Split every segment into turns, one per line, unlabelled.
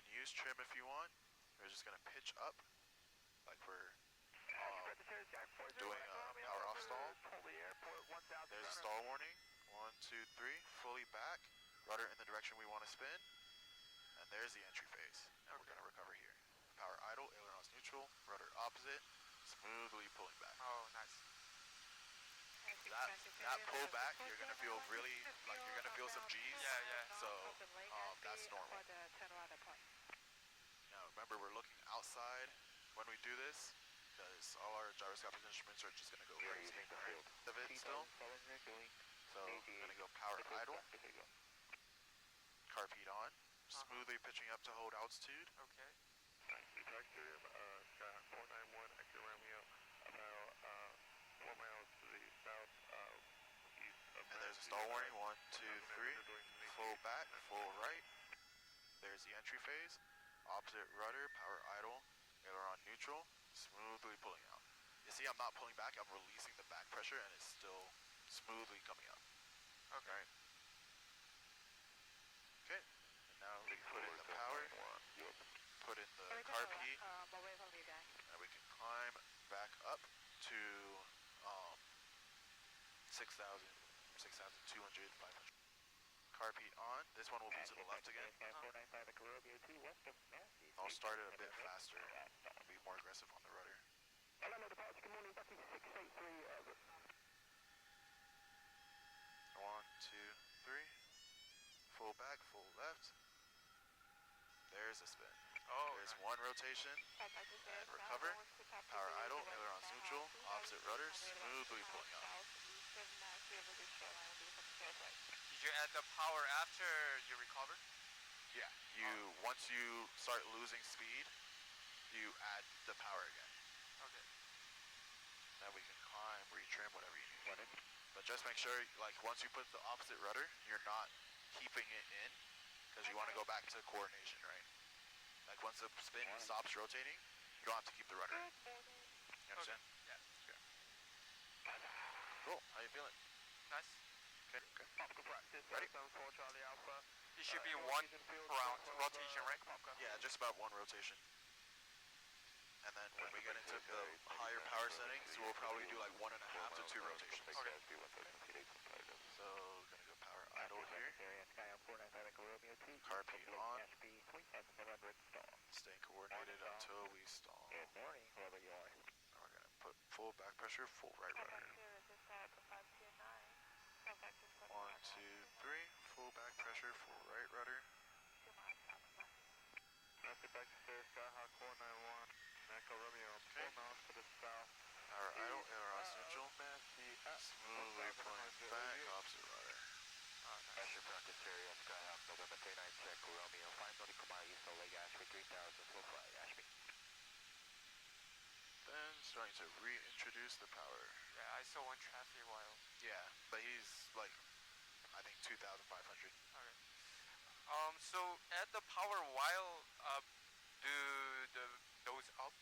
can use trim if you want. We're just gonna pitch up, like we're doing a power off stall. There's a stall warning. 1, 2, 3. Fully back. Rudder in the direction we want to spin. And there's the entry phase. And we're gonna recover here. Power idle, ailerons neutral, rudder opposite, smoothly pulling back.
Oh, nice.
That pull back, you're gonna feel really, like you're gonna feel some G's.
Yeah.
So that's normal. Now remember, we're looking outside when we do this, because all our gyroscopic instruments are just gonna go crazy of it still. So I'm gonna go power idle, carb heat on, smoothly pitching up to hold altitude.
Okay.
Skyhawk 491, Echo Romeo, about 4 miles to the south east of.
And there's a stall warning. 1, 2, 3. Full back, full right. There's the entry phase. Opposite rudder, power idle, aileron neutral, smoothly pulling out. You see, I'm not pulling back. I'm releasing the back pressure, and it's still smoothly coming up.
Okay.
Okay. And now we put in the power. Put in the carb heat, and we can climb back up to 6,000, 6,200, 500. Carb heat on. This one will be to the left again. I'll start it a bit faster and be more aggressive on the rudder. 1, 2, 3. Full back, full left. There's a spin.
Oh,
There's
nice.
1 rotation, and recover. Power idle, ailerons neutral, opposite rudder, smoothly pulling out.
Did you add the power after you recover?
Yeah, once you start losing speed, you add the power again.
Okay.
Now we can climb, retrim, whatever you need. But just make sure, like once you put the opposite rudder, you're not keeping it in, because you want to go back to coordination, right? Like once the spin stops rotating, you don't have to keep the rudder in. You understand?
Okay. Yeah.
Okay. Cool. How you feeling?
Nice.
Okay. Ready?
It should be 1 round rotation, right?
Yeah, just about 1 rotation. And then when we get into the higher power settings, we'll probably do like 1.5 to 2 rotations.
Okay.
So we're gonna go power idle here. Carb heat on. Stay coordinated until we stall.
Good morning, whoever you are.
Now we're gonna put full back pressure, full right rudder. 1, 2, 3. Full back pressure, full right rudder.
Back to Skyhawk 491, Echo Romeo, 4 miles to the south.
Power idle, ailerons neutral. Smoothly pulling back, opposite rudder.
Pressure practice area, Skyhawk, November 39, Echo Romeo, 5 Kumai, East Lake Ashby, 3,000, full fly, Ashby.
Then starting to reintroduce the power.
Yeah, I saw 1 traffic while.
Yeah, but he's like, I think 2,500.
Okay. So add the power while do the nose up.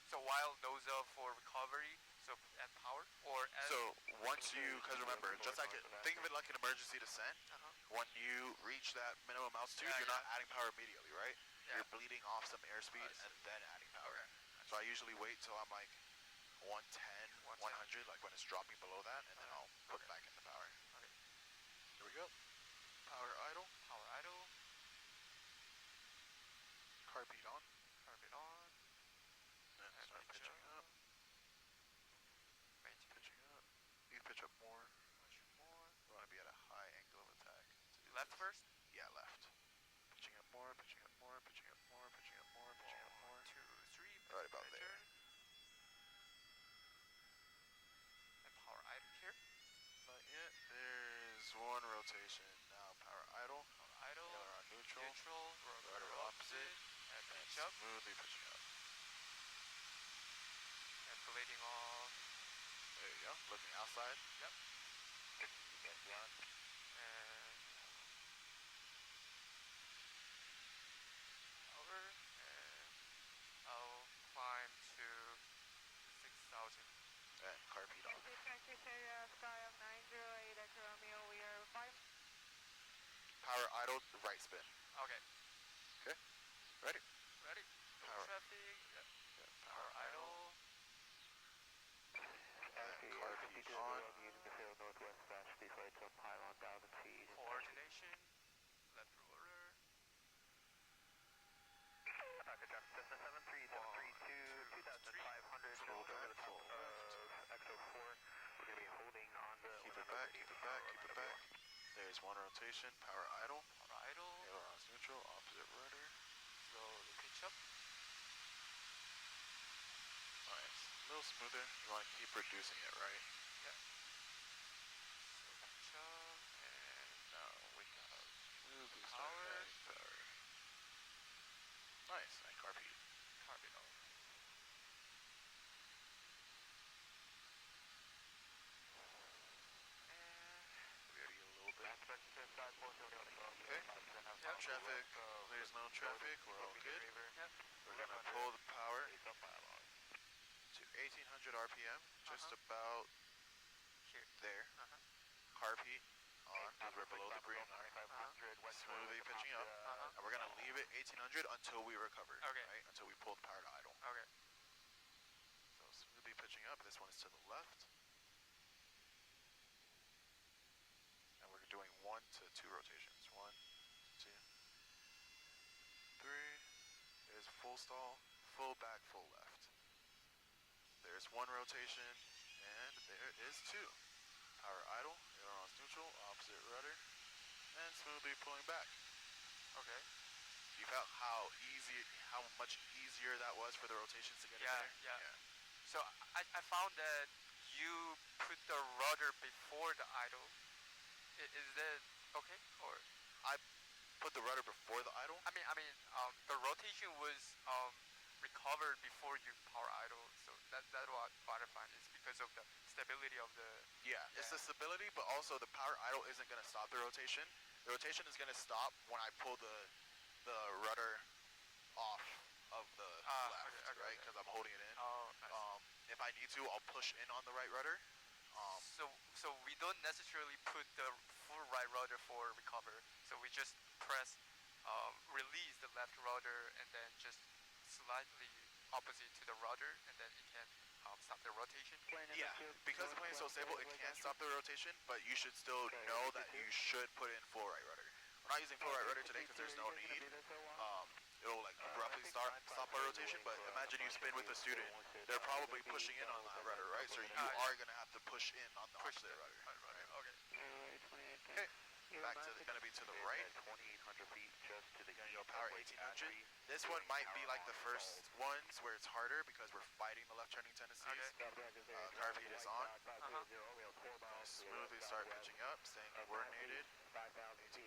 So while nose up for recovery, so add power or add.
So once you, because remember, just like think of it like an emergency descent. When you reach that minimum altitude, you're not adding power immediately, right?
Yeah.
You're bleeding off some airspeed and then adding power.
Okay.
So I usually wait till I'm like 110, 100, like when it's dropping below that, and then I'll put it back in the power.
Okay.
Here we go. Power idle.
Power idle.
Carb heat on.
Carb it on.
And start pitching up.
Maintain.
Pitching up. You can pitch up more.
Much more.
You want to be at a high angle of attack.
Left first?
Yeah, left. Pitching up more, pitching up more, pitching up more, pitching up more, pitching up more.
2, 3.
Right about there.
And power idle here.
Not yet. There's 1 rotation. Now power idle.
Power idle.
Aileron neutral.
Rudder opposite. And pitch up.
Smoothly pitching up.
And blading off.
There you go. Looking outside.
Yep.
Yes, John.
And over. And I'll climb to 6,000.
And carb heat on. Power idle, right spin.
Okay.
Okay. rotation, power idle.
Power idle.
Ailerons neutral, opposite rudder.
Slowly pitch up.
Nice. A little smoother. You want to keep reducing it, right?
Yeah. So pitch up, and now we have
Smoothly start
power.
adding power. Nice. And carb heat.
Carbon off.
Ready a little bit.
Okay.
Yep.
Traffic. There's no traffic. We're all good.
Yep.
We're gonna pull the power to 1800 RPM, just about
Here.
there.
Uh-huh.
Carb heat on, because we're below the green line. Smoothly pitching up.
Uh-huh.
And we're gonna leave it 1800 until we recover.
Okay.
Right? Until we pull the power to idle.
Okay.
So smoothly pitching up. This one is to the left. And we're doing 1 to 2 rotations. 1, 2, 3. There's full stall, full back, full left. There's 1 rotation, and there is 2. Power idle, ailerons neutral, opposite rudder, and smoothly pulling back.
Okay.
You felt how much easier that was for the rotations to get in there?
Yeah. So I found that you put the rudder before the idle. Is that okay? Or
Put the rudder before the idle?
I mean, the rotation was recovered before you power idle. So that's what I find is because of the stability of the.
Yeah, it's the stability, but also the power idle isn't going to stop the rotation. The rotation is going to stop when I pull the rudder off of the left,
okay,
right?
okay.
Because I'm holding it in.
Oh, nice.
If I need to, I'll push in on the right rudder.
So we don't necessarily put the full right rudder for recover. So we just press, release the left rudder, and then just slightly opposite to the rudder, and then it can stop the rotation.
Yeah, because the plane is so stable, it can't stop the rotation, but you should still know that you should put in full right rudder. We're not using full right rudder today because there's no need. It'll like abruptly stop our rotation, but imagine you spin with a student. They're probably pushing in on that rudder, right? So you are going to have to push in on the opposite rudder. Right?
Okay.
Okay, back to going to be to the right.
2,800 feet just to the
You're going to go power 1800. This one might be like the first ones where it's harder because we're fighting the left turning tendencies. Carb heat is on. Smoothly start pitching up, staying coordinated. 1800,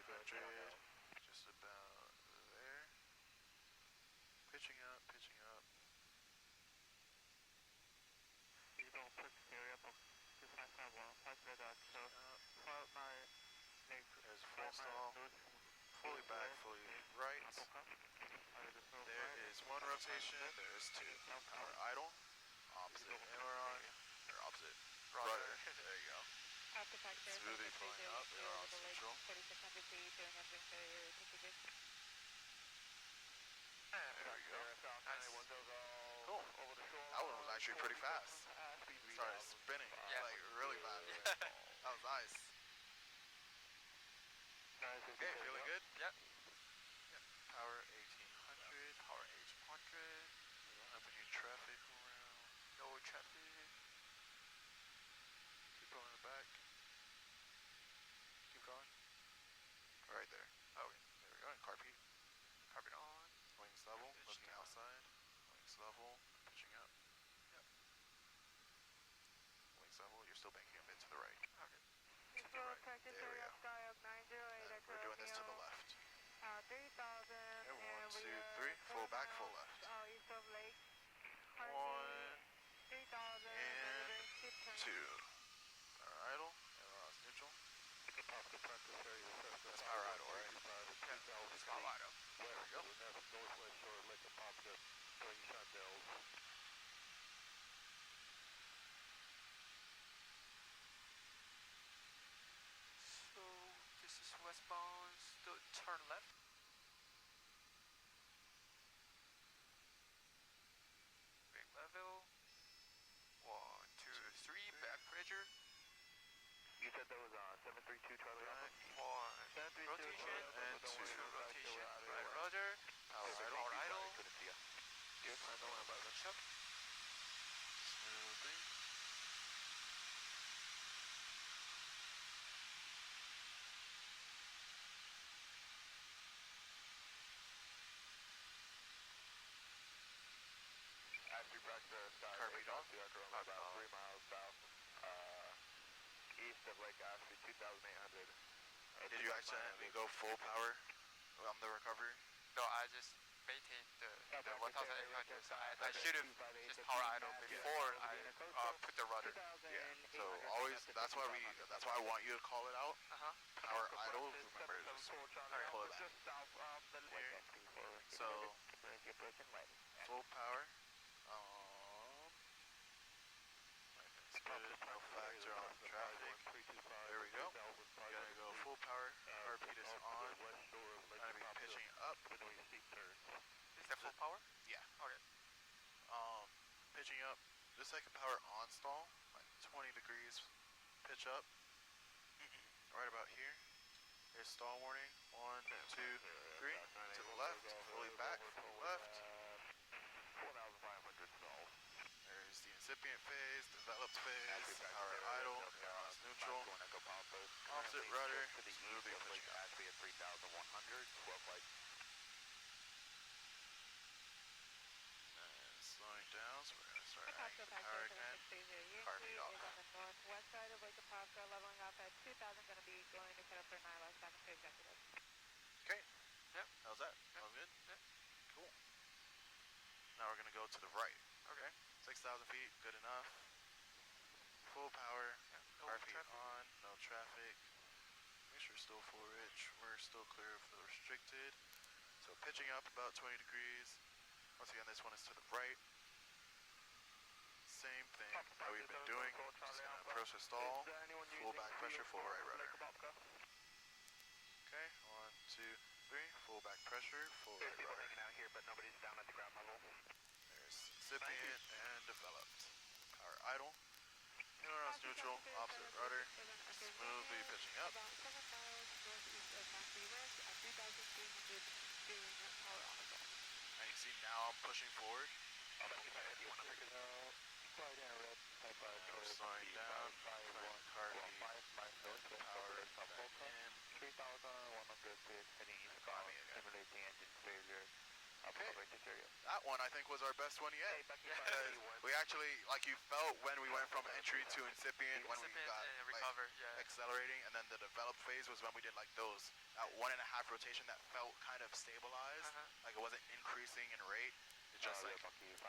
just about there. Pitching up, pitching up. There's full stall, fully back, fully right. There is 1 rotation, there is 2. Power idle, opposite aileron, or opposite rudder. There you go. Smoothly pulling up, aileron central. There we go.
Nice.
Cool. That one was actually pretty fast. Started spinning, like really fast. That was nice. Okay, feeling good?
Yep.
Power 1800.
Power 1800.
We don't have any traffic around.
No traffic.
Keep going in the back. Keep going. Right there.
Okay.
There we go. And carb heat.
Carbon on.
Wings level.
Pitching
Looking
up.
outside. Wings level. Pitching up.
Yep.
Wings level. You're still banking a bit to the right.
Okay.
To the right. There we go. And we're doing this to the left.
3000
And 1, 2,
we are
3. Full back,
4
full
miles
left.
east of Lake.
1
3000
and
keep turning.
2. Power idle. Ailerons neutral. That's power idle, right?
Yeah. It's power idle.
There we go.
So this is westbound. Still turn left. Wing level. 1, 2, 3. Back pressure.
You said that was 732 Charlie Alpha.
Back. 1 rotation.
And 2.
2 rotation. Right rudder.
Power idle.
Power idle.
Couldn't see ya.
Don't worry about it.
Pitch up.
Smoothly. Did you accidentally go full power on the recovery?
No, I just maintained the 1,800. So I should have just power idle before I put the rudder.
Yeah. So always, that's why I want you to call it out. Power idle. Remember, just pull it back. Here. So full power. That's good. No factor on traffic. There we go. You're gonna go full power. RP is on. Gonna be pitching up.
Is that full power?
Yeah.
Okay.
Pitching up. The second power on stall. Like 20 degrees. Pitch up. Right about here. There's stall warning. 1, 2, 3. To the left. Fully back. Full left.
4,500 stalls.
There's the incipient phase, developed phase, power idle, ailerons neutral, opposite rudder, smoothly pitching up.
Ashby at 3,100, 12 lights.
And slowing down, so we're gonna start
Pasco
adding the power again. Car feed off.
on the northwest side of Lake Pasco, leveling off at 2,000, going to be going to set up for Nyla, second to executive.
Okay.
Yep.
How's that?
Yep.
All good?
Yep.
Cool. Now we're gonna go to the right.
Okay.
6,000 feet, good enough. Full power.
No
Car feed
traffic.
on, no traffic. Make sure still full rich. We're still clear of the restricted. So pitching up about 20 degrees. Once again, this one is to the right. Same thing that we've been doing. Just gonna approach the stall. Full back pressure, full right rudder. Okay, 1, 2, 3. Full back pressure, full right rudder.
Hanging out here, but nobody's down at the ground level.
There's incipient and developed. Power idle. Ailerons neutral, opposite rudder. Smoothly pitching up.
About 7 miles northeast of Mount West at 3,300 doing power idle.
And you see now I'm pushing forward. Slowing down. Car feed. Power in.
3,100 feet heading eastbound, simulating engine failure.
Okay. That one I think was our best one yet. Because we actually, like you felt when we went from entry to incipient, when we
Incipient
got
and
like,
recover, yeah.
accelerating, and then the developed phase was when we did like those, that 1.5 rotation that felt kind of stabilized, like it wasn't increasing in rate. It just like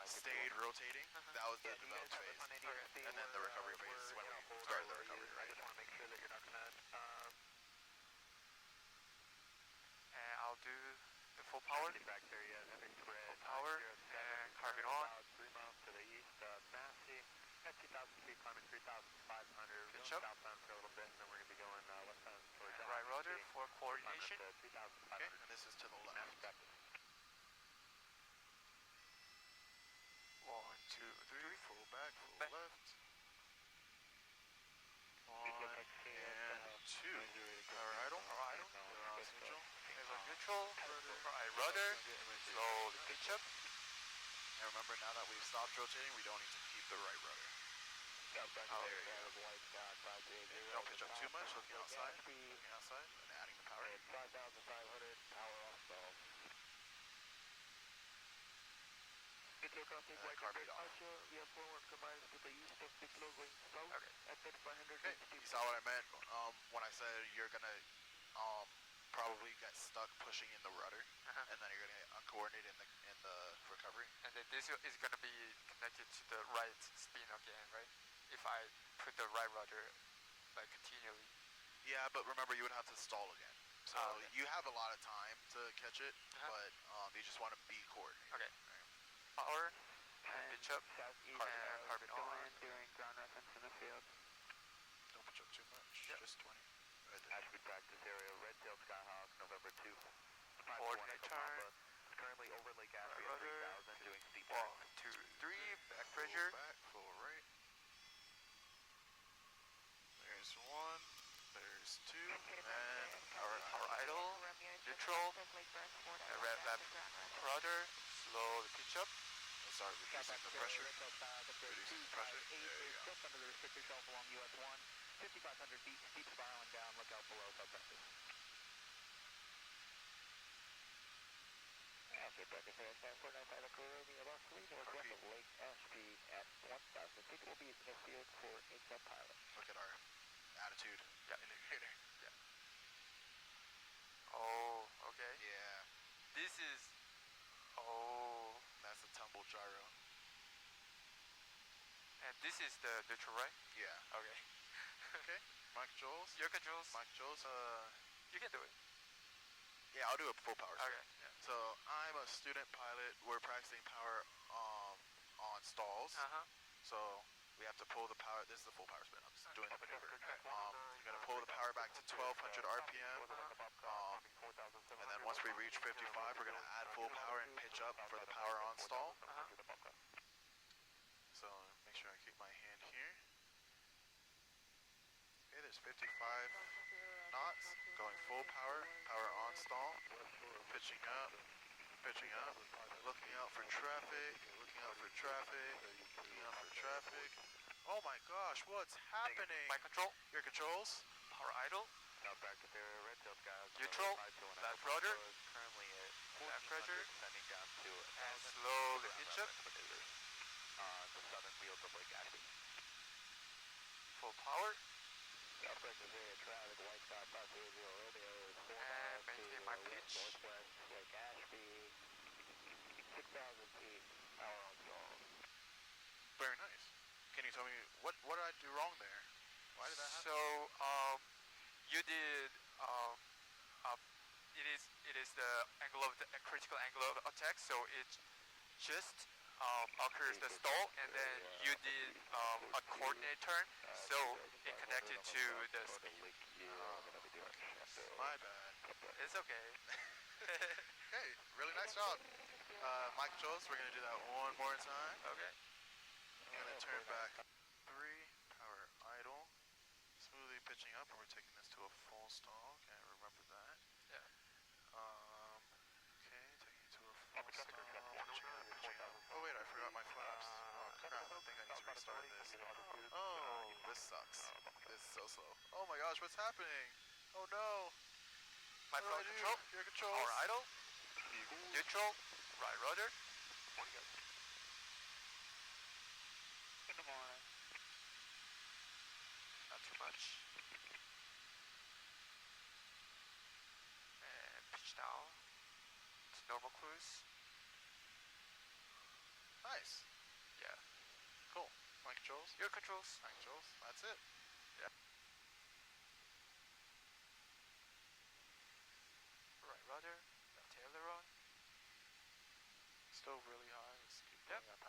stayed rotating. That was the developed phase. And then the recovery phase is when we started the recovery, right?
I just want to make sure that you're not going to...
And I'll do the full power.
Bacteria, epic spread.
Full power. And carbon on.
3 miles to the east, Massey. At 2,000 feet, climbing 3,500.
Good
Going
job.
southbound for a little bit, and then we're going to be going westbound towards
And right rudder for coordination.
3,500.
Okay, and this is to the left.
1, 2, 3.
Full back, full
Back.
left. 1 and 2. Power idle. Ailerons neutral.
Aileron neutral. Right rudder. Slowly pitch up.
And remember, now that we've stopped rotating, we don't need to keep the right rudder.
Oh,
There you go. Don't pitch up too much, looking outside and adding the power.
5,500 power off stall.
Car feed off.
We have forward combines to the east of Diplo going south
Okay.
at 500
Okay, you saw what I meant when I said you're gonna probably get stuck pushing in the rudder, and then you're gonna get uncoordinated in the recovery.
And then this is going to be connected to the right spin again, right? If I put the right rudder like continually.
Yeah, but remember you would have to stall again. So
Oh, okay.
you have a lot of time to catch it, but you just want to be coordinated.
Okay.
Right?
Power. And pitch up.
southeast
Carbon on.
during ground reference in the field.
Don't pitch up too much.
Yep.
Just 20. Right there.
Ashby practice area, Red-tailed Skyhawk, November 2.
Coordinate turn.
Currently over Lake Ashby
Right
at
rudder.
3,000 doing steep
1,
turns.
2, 3. Back pressure.
Full back, full right. There's 1. There's 2. And
Power idle. Neutral. And red left rudder. Slowly pitch up.
We'll start reducing the pressure. Reducing the pressure. There you go.
Just under the restrictor shelf along US 1. 5,500 feet, steep spiraling down, look out below, subpressure. Okay, practice area 5495 Echo Romeo, about 3 northwest of Lake Ashby at 1,000 feet. Will be in the field for a pilot.
Look at our attitude indicator.
this is the neutral, right?
Yeah.
Okay.
Okay. Mike Jules.
Your controls.
Mike Jules.
You can do it.
Yeah, I'll do a full power.
Okay. Yeah.
So I'm a student pilot. We're practicing power on stalls. So we have to pull the power. This is the full power spin. I'm just doing the maneuver. You're gonna pull the power back to 1200 RPM. And then once we reach 55, we're gonna add full power and pitch up for the power on stall. So make sure I keep my hand here. Okay, there's 55 knots, going full power, power on stall, pitching up, looking out for traffic, looking out for traffic, looking out for traffic. Oh my gosh, what's happening?
My control.
Your controls?
Power idle.
South back to their red tails, guys.
Neutral. Left rudder.
Currently at
Left rudder.
descending down to
And slowly pitch up.
the southern fields of Lake Ashby.
Full power.
South back to their traffic, White Star 530 Romeo is 4
And
miles
maintain
to
my pitch.
northwest Lake Ashby. 6,000 feet, power on stall.
Very nice. Can you tell me, what did I do wrong there? Why did that happen?
So you did it is the angle of the critical angle of attack. So it just occurs the stall, and then you did a coordinate turn. So it connected to the speed.
My bad.
It's okay.
Hey, really nice job. Mike Jules, we're gonna do that one more time.
Okay.
I'm gonna turn back 3, power idle, smoothly pitching up, and we're taking this to a full stall. Okay, remember that.
Yeah.
Okay, taking it to a full stall, pitching up. Oh wait, I forgot my flaps. Oh crap, I think I need to restart this. Oh, this sucks. This is so slow. Oh my gosh, what's happening? Oh no.
My
What do I
front
do?
control.
Your controls.
Power idle. Neutral. Right rudder.
In the morning.
Not too much. And pitch down to normal cruise.
Nice.
Yeah.
Cool. Mike Jules.
Your controls.
Mike Jules. That's it.
Right rudder. Left aileron.
Still really high. Let's keep
Yep.
going up